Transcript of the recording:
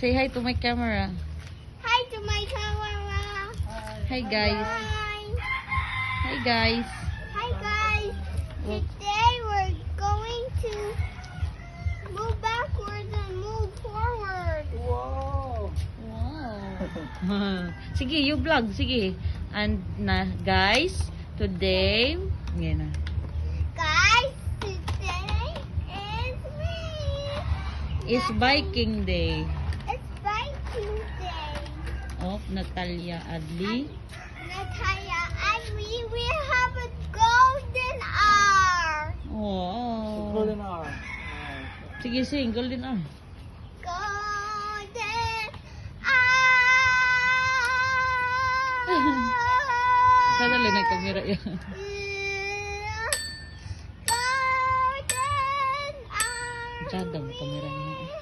Say hi to my camera. Hi to my camera. Hi guys. Hi. Hi guys. Hi guys. Look. Today we're going to move backwards and move forward. Wow! Wow. Sige, you vlog. Sige. And na guys, today, ngayon na. Guys, today is me. Is biking day It's Biking Day. of Natalia Adli. Natalia and we have a golden hour. Wow. Golden hour. Sige, sing. Golden hour. Golden hour. Sadali na kamera yan. Golden hour. Sadang kamera niya.